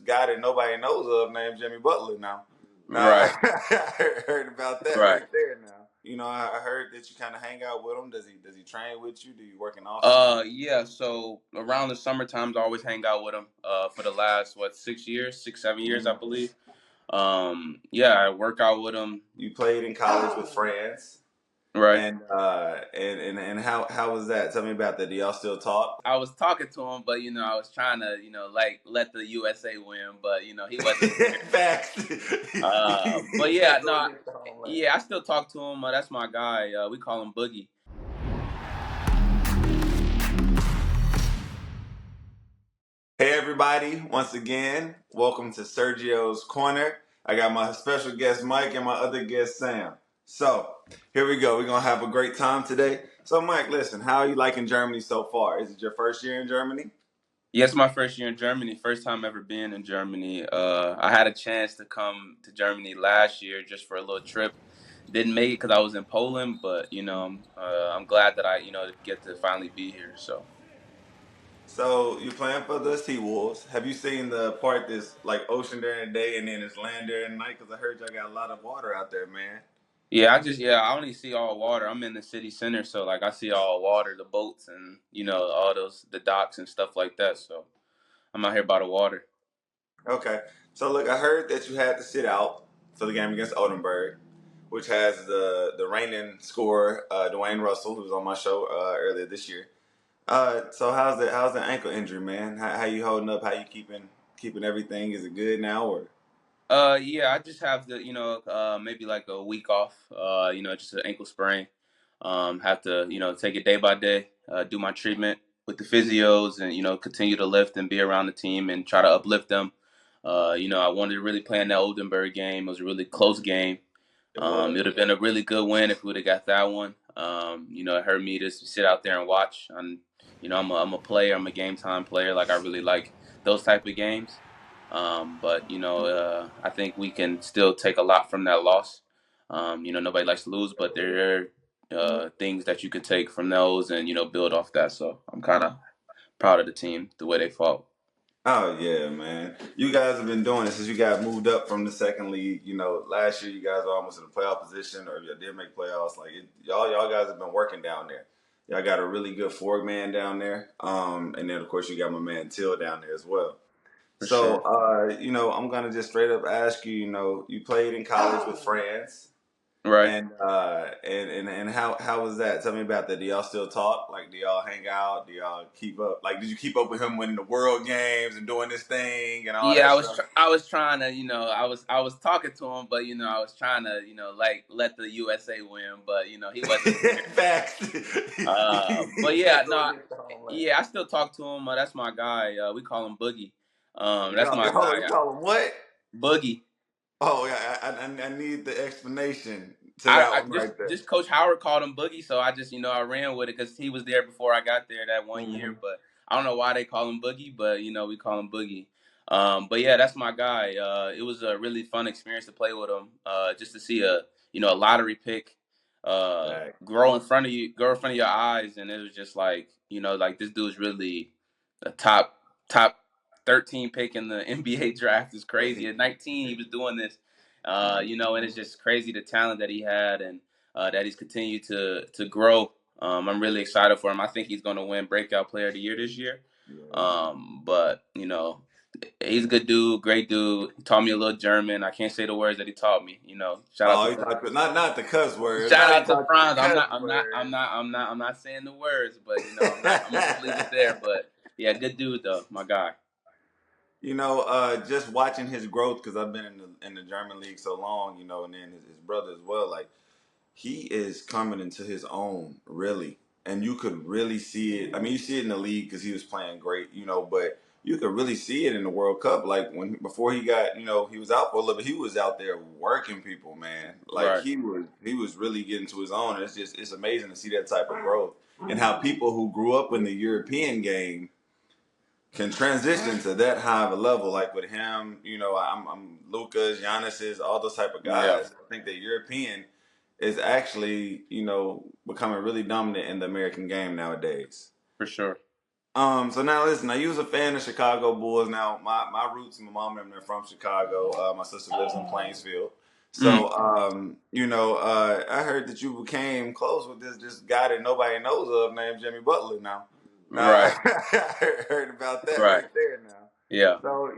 guy that nobody knows of named Jimmy Butler now. Right. I heard about that Right. right there now. I heard that you kind of hang out with him. Does he train with you? Do you work in off season? Yeah. So around the summer times, I always hang out with him. For the last 6, 7 years, I believe. Yeah, I work out with him. You played in college with France. Right. And how was that? Tell me about that. Do y'all still talk? I was talking to him, but I was trying to like let the USA win, but he wasn't there. Facts. But yeah, no, yeah, I still talk to him. That's my guy. We call him Boogie. Hey everybody, once again, welcome to Sergio's Corner. I got my special guest Mike and my other guest Sam. So, here we go. We're going to have a great time today. So Mike, listen, how are you liking Germany so far? Is it your first year in Germany? Yes, my first year in Germany. First time ever being in Germany. I had a chance to come to Germany last year just for a little trip. Didn't make it because I was in Poland, but I'm glad that I get to finally be here. So, you're playing for the T-Wolves. Have you seen the part that's like ocean during the day and then it's land during the night? Because I heard y'all got a lot of water out there, man. Yeah, I only see all water. I'm in the city center, so like I see all water, the boats, and all the docks and stuff like that. So I'm out here by the water. Okay. So look, I heard that you had to sit out for the game against Oldenburg, which has the reigning scorer, Dwayne Russell, who was on my show earlier this year. So how's the ankle injury, man? How you holding up? How you keeping everything? Is it good now or? Yeah, I just have to, maybe like a week off. Just an ankle sprain. Have to, take it day by day. Do my treatment with the physios, and continue to lift and be around the team and try to uplift them. I wanted to really play in that Oldenburg game. It was a really close game. It would have been a really good win if we would have got that one. It hurt me to sit out there and watch. I'm a player. I'm a game time player. Like I really like those type of games. But I think we can still take a lot from that loss. Nobody likes to lose, but there are things that you can take from those and build off that. So I'm kind of proud of the team, the way they fought. Oh yeah, man. You guys have been doing it since you guys moved up from the second league. Last year you guys were almost in a playoff position, or you did make playoffs. Y'all guys have been working down there. Y'all got a really good forward man down there. And then of course you got my man Till down there as well. For So, sure. I'm gonna just straight up ask you. You played in college with France, Right. and how was that? Tell me about that. Do y'all still talk? Like, do y'all hang out? Do y'all keep up? Like, did you keep up with him winning the World Games and doing this thing and all Yeah, that stuff? I was trying to, I was talking to him, but I was trying to, like let the USA win, but he wasn't there. Facts. But You yeah, gotta go no, against the homeland. yeah, I still talk to him. That's my guy. We call him Boogie. That's my Hold on, you guy, call him what? Boogie. Oh yeah, I need the explanation to that I one just right there. just Coach Howard called him Boogie, so I just I ran with it because he was there before I got there that one year. Mhm. But I don't know why they call him Boogie, but we call him Boogie. But yeah, that's my guy. It was a really fun experience to play with him. Just to see a lottery pick Right. grow in front of your eyes, and it was just like like this dude's really a top 13 pick in the NBA draft. Is crazy. At 19, he was doing this. And it's just crazy the talent that he had and that he's continued to grow. I'm really excited for him. I think he's going to win Breakout Player of the Year this year. Yeah. But he's a good dude, great dude. He taught me a little German. I can't say the words that he taught me. Shout out Oh, to he talked not the cuss words. shout Now he out to talked the Franz. cuss words. I'm not saying the words, but I'm gonna just leave it there. But yeah, good dude though, my guy. Just watching his growth because I've been in the German league so long, and then his brother as well. Like he is coming into his own, really, and you could really see it. I mean, you see it in the league because he was playing great, but you could really see it in the World Cup. Like before he got, he was out for a little bit. He was out there working people, man. Like Right. he was really getting to his own. It's amazing to see that type of growth and how people who grew up in the European game can transition to that high of a level, like with him, I'm Lucas, Giannis's, all those type of Yeah, guys. I think the European is actually, becoming really dominant in the American game nowadays. for sure. So now listen, you was a fan of Chicago Bulls. Now my roots, my mom and them are from Chicago. My sister lives in Plainsfield. Mm, So I heard that you became close with this guy that nobody knows of named Jimmy Butler. Now right, I heard about that right. right there. Now, Yeah. so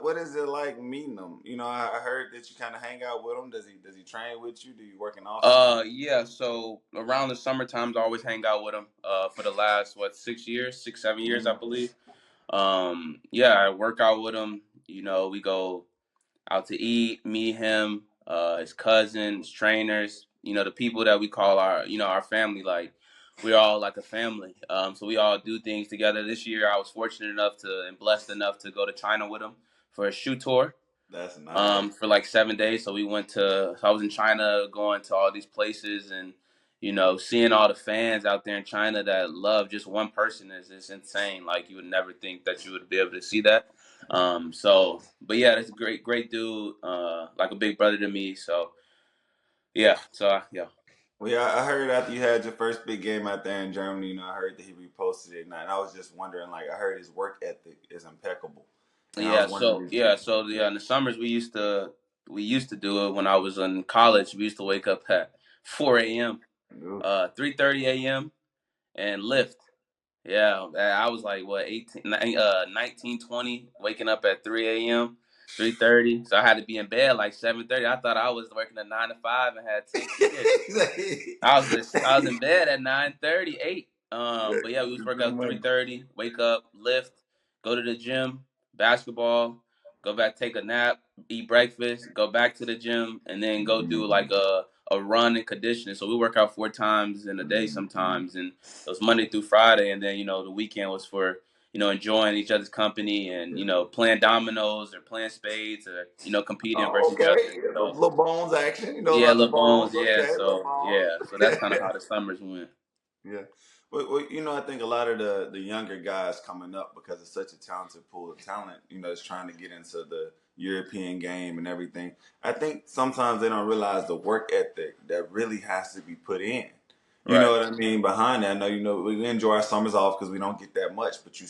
what is it like meeting him? I heard that you kind of hang out with him. Does he train with you? Do you work in off season? Yeah. So around the summer times, I always hang out with him. For the last 6 years, 6, 7 years, I believe. Yeah, I work out with him. We go out to eat, me, him, his cousins, trainers, the people that we call our family. Like, we're all like a family. So we all do things together. This year, I was fortunate enough and blessed enough to go to China with him for a shoe tour. That's nice. For like 7 days. So I was in China going to all these places and, seeing all the fans out there in China that love just one person is insane. Like, you would never think that you would be able to see that. But yeah, that's a great dude, like a big brother to me. So yeah, yeah. Well, yeah, I heard after you had your first big game out there in Germany, I heard that he reposted it, and I was just wondering, like, I heard his work ethic is impeccable, and I was wondering, In the summers we used to do it when I was in college. We used to wake up at 4 a.m., 3:30 a.m. and lift. Yeah, I was like, 19, 20, waking up at 3 a.m., 3:30. So I had to be in bed like 7:30. I thought I was working a 9 to 5 and had 10 kids. I was in bed at 9:30, 8. But yeah, we was working out 3:30, wake up, lift, go to the gym, basketball, go back, take a nap, eat breakfast, go back to the gym, and then go do like a run and conditioning. So we work out 4 times in a day sometimes, and it was Monday through Friday, and then the weekend was for enjoying each other's company and playing dominoes or playing spades or competing versus each okay, other. So little bones action, yeah, about the little bones. bones, Yeah, okay, little so bones. yeah, so that's kind of how the summers went. Yeah. I think a lot of the younger guys coming up because it's such a talented pool of talent, is trying to get into the European game and everything. I think sometimes they don't realize the work ethic that really has to be put in. You know Right, what I mean? Behind that, I know, we enjoy our summers off because we don't get that much, but you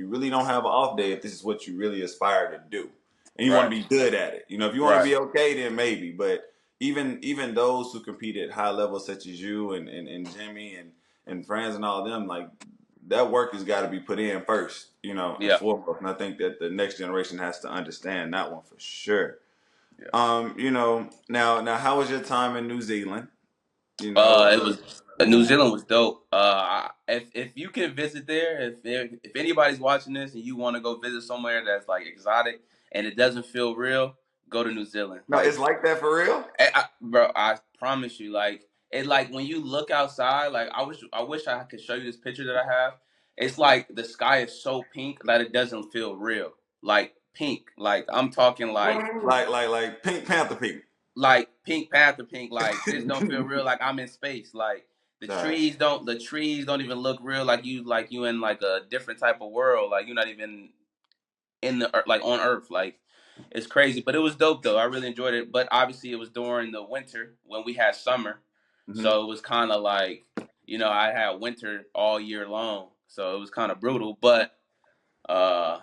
really don't have an off day if this is what you really aspire to do. And you want right, to be good at it. If you want to right. be okay, then maybe. But even those who compete at high levels, such as you and Jimmy and friends and all of them, like that work has got to be put in first, and Yeah, foremost. And I think that the next generation has to understand that one for sure. yeah. Now how was your time in New Zealand? It was New Zealand was dope. If you can visit there, if anybody's watching this and you want to go visit somewhere that's like exotic and it doesn't feel real, go to New Zealand. No, it's like that for real. Bro, I promise you, like when you look outside, like I wish I could show you this picture that I have. It's like the sky is so pink that it doesn't feel real. Like pink, like I'm talking Like Pink Panther pink. like Pink Panther pink. Like this don't feel real. Like I'm in space. Like Gosh. the trees don't even look real. Like you in like a different type of world. Like you're not even in the like on Earth. Like it's crazy, but it was dope though. I really enjoyed it. But obviously, it was during the winter when we had summer, Hmm. so it was kind of like I had winter all year long, so it was kind of brutal. But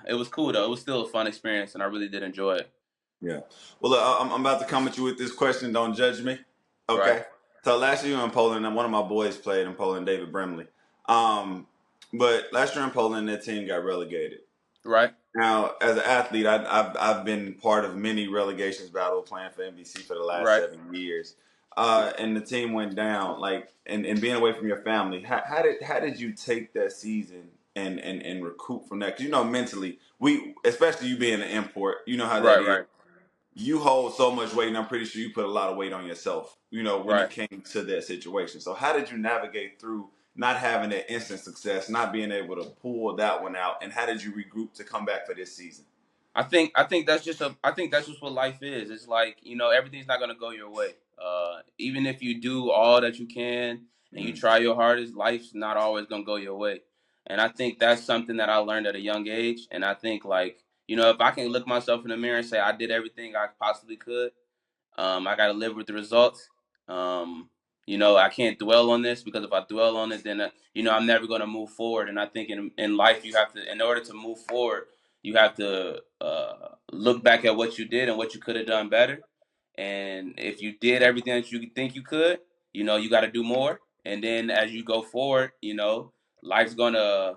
it was cool though. It was still a fun experience, and I really did enjoy it. Yeah. Well, look, I'm about to come at you with this question. Don't judge me. Right, Okay. So last year in Poland, and one of my boys played in Poland, David Brimley. Um, but last year in Poland, that team got relegated. right, Now, as an athlete, I've been part of many relegations battle playing for NBC for the last right. 7 years. And the team went down, like, and being away from your family. How did you take that season and recoup from that? Because mentally, especially you being an import, you know how that Right, is. right, You hold so much weight, and I'm pretty sure you put a lot of weight on yourself, when it right. came to that situation. So how did you navigate through not having that instant success, not being able to pull that one out, and how did you regroup to come back for this season? I think that's just what life is. It's like, everything's not gonna go your way. Even if you do all that you can and you Mm. try your hardest, life's not always gonna go your way. And I think that's something that I learned at a young age. And I think, like, if I can look myself in the mirror and say I did everything I possibly could, I gotta live with the results. Um, I can't dwell on this, because if I dwell on it, then I'm never going to move forward. And I think in life, you have to, in order to move forward, you have to look back at what you did and what you could have done better. And if you did everything that you think you could, you got to do more. And then as you go forward, life's gonna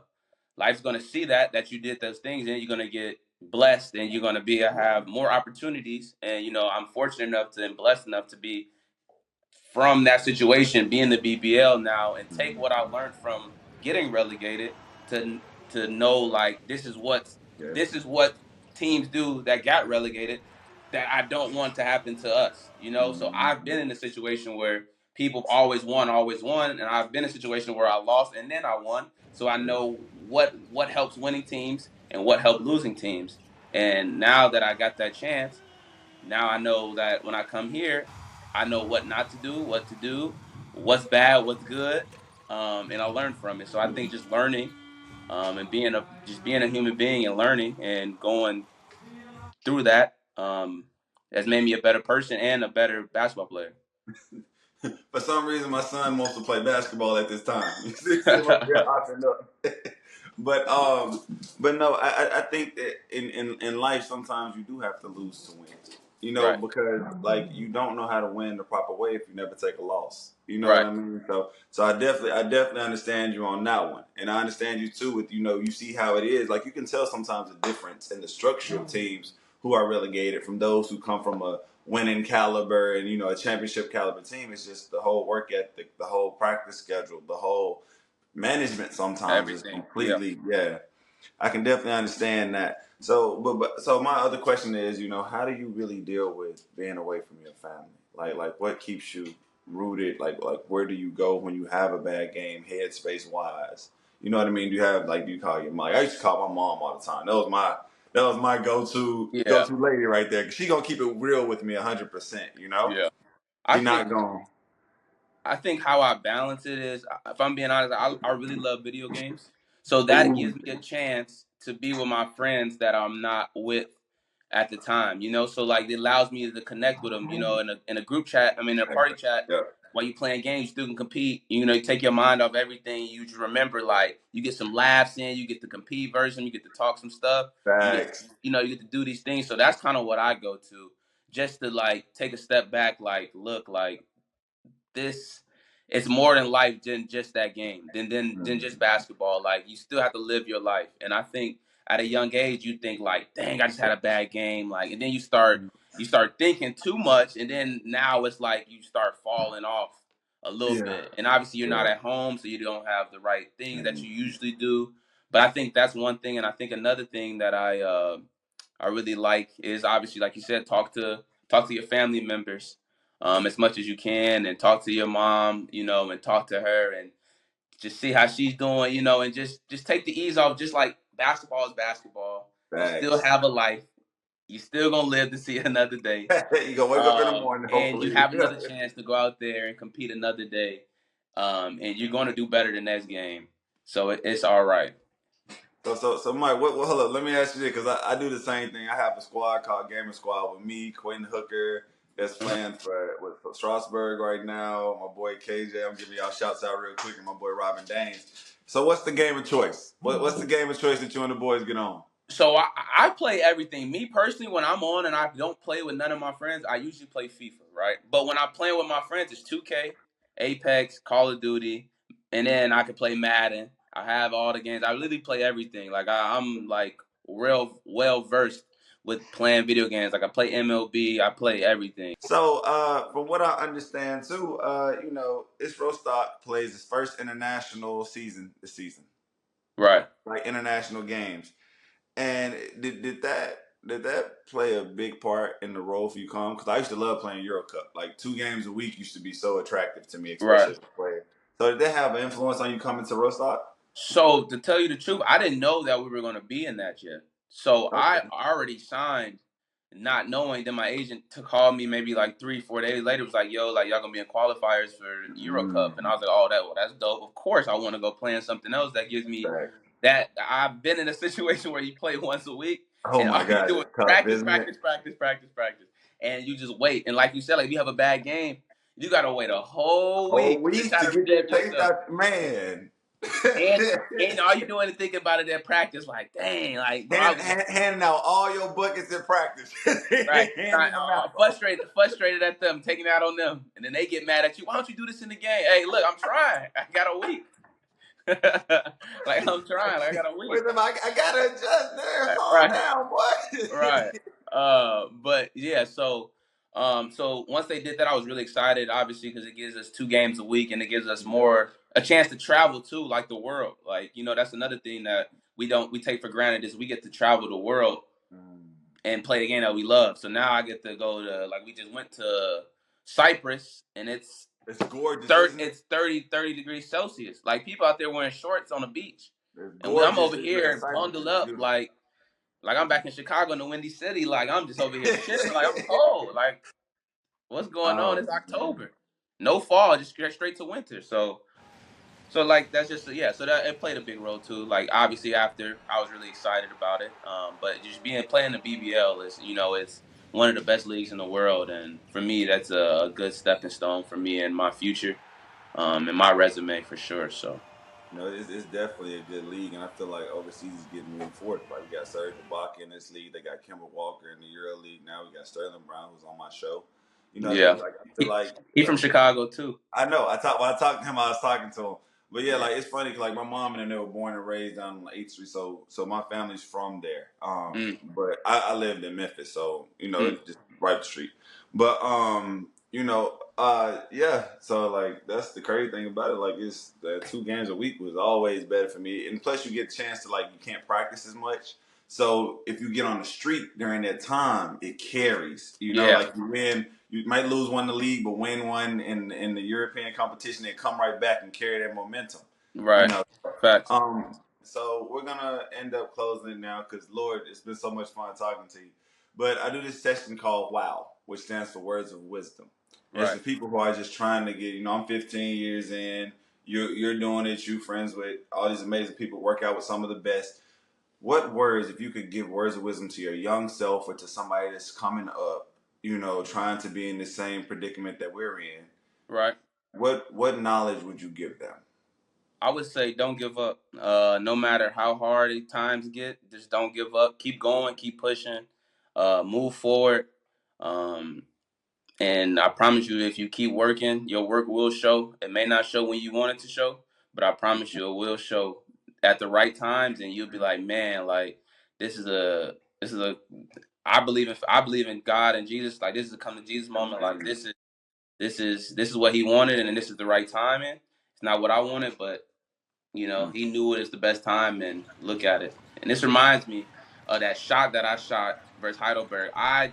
life's gonna see that you did those things, and you're gonna get blessed, and you're gonna have more opportunities. And I'm fortunate enough and blessed enough to be from that situation, be in the BBL now, and take what I learned from getting relegated to know, like, Yeah. this is what teams do that got relegated, that I don't want to happen to us. So I've been in a situation where people have always won, and I've been in a situation where I lost and then I won. So I know what helps winning teams and what helped losing teams. And now that I got that chance, now I know that when I come here, I know what not to do, what to do, what's bad, what's good, and I learn from it. So I think just learning, and being a human being and learning and going through that, has made me a better person and a better basketball player. For some reason, my son wants to play basketball at this time. You see him up there hopping up. but um, but no, I think that in life sometimes you do have to lose to win. Right, Because like you don't know how to win the proper way if you never take a loss. You know what right, I mean? So I definitely understand you on that one, and I understand you too with you see how it is. Like you can tell sometimes the difference in the structure of teams who are relegated from those who come from a winning caliber and a championship caliber team. It's just the whole work ethic, the whole practice schedule, the whole management sometimes is everything. Yeah, completely, yeah. I can definitely understand that. So, so my other question is, how do you really deal with being away from your family? Like what keeps you rooted? Like where do you go when you have a bad game, headspace wise? You know what I mean? Do you call your mom? Like, I used to call my mom all the time. That was my yeah, go-to lady right there. 'Cause she gonna keep it real with me 100%. yeah. I She not think going. I think how I balance it is, if I'm being honest, I really love video games. So that Ooh, gives me a chance to be with my friends that I'm not with at the time, So like it allows me to connect with them, in a group chat. I mean, in a party chat. yeah, While you playing games, you still can compete. You take your mind off everything. You just remember, like, you get some laughs in. You get to compete versus them. You get to talk some stuff. You get, facts. you get to do these things. So that's kind of what I go to, just to like take a step back, like look, like this, it's more than life than just that game, than just basketball. Like, you still have to live your life. And I think at a young age you think like, dang, I just had a bad game, like, and then you start thinking too much, and then now it's like you start falling off a little Yeah, bit. And obviously you're not yeah. at home, so you don't have the right things that you usually do. But I think that's one thing. And I think another thing that I really like is, obviously, like you said, talk to your family members, as much as you can, and talk to your mom, and talk to her, and just see how she's doing, and just take the ease off. Just like basketball is basketball. You still Facts. have a life. You still gonna live to see another day, You gonna wake up in the morning, and you hopefully. have another chance to go out there and compete another day, and you're gonna do better the next game. So it's all right. So Mike, hold up. Let me ask you this, because I do the same thing. I have a squad called Gamer Squad with me, Quentin Hooker, that's playing for Strasbourg right now. My boy KJ, I'm giving y'all shouts out real quick, and my boy Robin Danes. So what's the game of choice? What's the game of choice that you and the boys get on? So I play everything. Me personally, when I'm on and I don't play with none of my friends, I usually play FIFA, right? But when I'm playing with my friends, it's 2K, Apex, Call of Duty, and then I can play Madden. I have all the games. I literally play everything. Like, I'm like real well versed with playing video games. Like, I play MLB. I play everything. So, from what I understand too, it's Rostock plays his first international season this season, Right. like international games. And did that play a big part in the role for you, come? Because I used to love playing Euro Cup. Like 2 games a week used to be so attractive to me, especially Right. as a player. So did that have an influence on you coming to Rostock? So to tell you the truth, I didn't know that we were going to be in that yet. So I Okay. already signed, not knowing. Then my agent to call me maybe like 3-4 days later. Was like, "Yo, like, y'all gonna be in qualifiers for Euro Cup," and I was like, "Oh, that's dope. Of course, I want to go play in something else that gives me Right. that." I've been in a situation where you play once a week, Oh and all my you God, do is it's tough, practice, isn't it? practice, practice, practice, practice, and you just wait. And like you said, like, if you have a bad game, You gotta wait a whole week to try to to get redeem that taste yourself. out, man. And all you doing is thinking about it at practice, like, dang, like, bro, I was Handing out all your buckets in practice. right, Handing them out. frustrated at them, taking it out on them, and then they get mad at you. Why don't you do this in the game? Hey, look, I'm trying. I got a week. Like I'm trying. I got a week. I gotta adjust there. Calm Right. down, boy. Right. But yeah, so once they did that, I was really excited, obviously, because it gives us 2 games a week and it gives us a chance to travel too, like the world. Like, that's another thing that we take for granted is we get to travel the world and play the game that we love. So now I get to go to, like, we just went to Cyprus and it's gorgeous. It's 30 degrees Celsius. Like people out there wearing shorts on the beach. It's And gorgeous. I'm over here bundled up like I'm back in Chicago in the Windy City. Like I'm just over here chilling. Like I'm cold. Like what's going on? It's October. No fall, just straight to winter. So like that's just so that it played a big role too. Like obviously after I was really excited about it. But just playing the BBL is it's one of the best leagues in the world, and for me that's a good stepping stone for me and my future, and my resume for sure. So. It's definitely a good league, and I feel like overseas is getting reinforced. Like we got Serge Ibaka in this league, they got Kemba Walker in the Euro League. Now we got Sterling Brown, who's on my show. Yeah, I feel like he from Chicago too. I know. When I talked to him, I was talking to him. But yeah, like it's funny because like my mom and them, they were born and raised down on 8th Street, so my family's from there. But I lived in Memphis, so it's just right up the street. But yeah. So like that's the crazy thing about it. Like it's 2 games a week was always better for me, and plus you get a chance to you can't practice as much. So if you get on the street during that time, it carries. Like you win. You might lose one in the league, but win one in the European competition and come right back and carry that momentum. Right. Facts. So we're gonna end up closing it now because Lord, it's been so much fun talking to you. But I do this session called WOW, which stands for Words of Wisdom. Right. It's for people who are just trying to get. I'm 15 years in. You're doing it. You friends with all these amazing people. Work out with some of the best. What words, if you could give words of wisdom to your young self or to somebody that's coming up, trying to be in the same predicament that we're in, right? What knowledge would you give them? I would say don't give up. No matter how hard times get, just don't give up. Keep going, keep pushing, move forward. And I promise you, if you keep working, your work will show. It may not show when you want it to show, but I promise you it will show at the right times, and you'll be like, man, like this is a I believe in God and Jesus. Like this is a come to Jesus moment. Like this is what he wanted, and this is the right timing. It's not what I wanted, but he knew it is the best time, and look at it. And this reminds me of that shot that I shot versus Heidelberg. I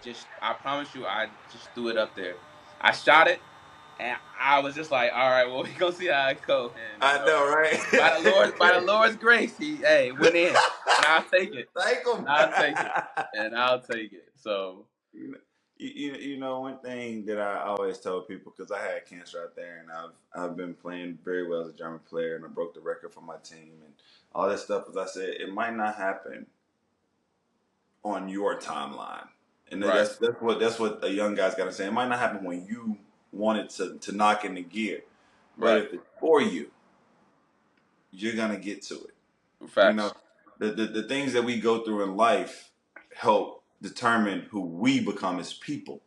promise you, I just threw it up there. I shot it, and I was just like, all right, well, we gonna see how it goes. And I know, right? by the Lord's grace, he went in, and I'll take it. Thank him. I'll take it. So. One thing that I always tell people, because I had cancer out there, and I've been playing very well as a German player, and I broke the record for my team, and all that stuff. As I said, it might not happen on your timeline, and right. that's what a young guy's got to say. It might not happen when you want it to knock into gear, but right. If it's for you, you're gonna get to it. Facts. The things that we go through in life help determine who we become as people.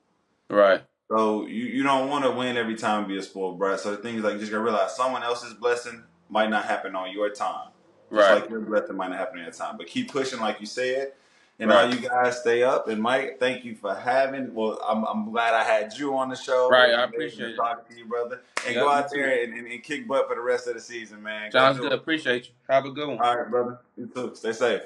Right. So you don't want to win every time and be a spoiled brat. So the thing is, like, you just gotta realize someone else's blessing might not happen on your time. Just right. Like your blessing might not happen on your time. But keep pushing, like you said. And right. All you guys stay up. And Mike, thank you for having. Well, I'm glad I had you on the show. Right, I appreciate it. Talking to you, brother. And go out there and kick butt for the rest of the season, man. Sounds good. Appreciate you. Have a good one. All right, brother. You too. Stay safe.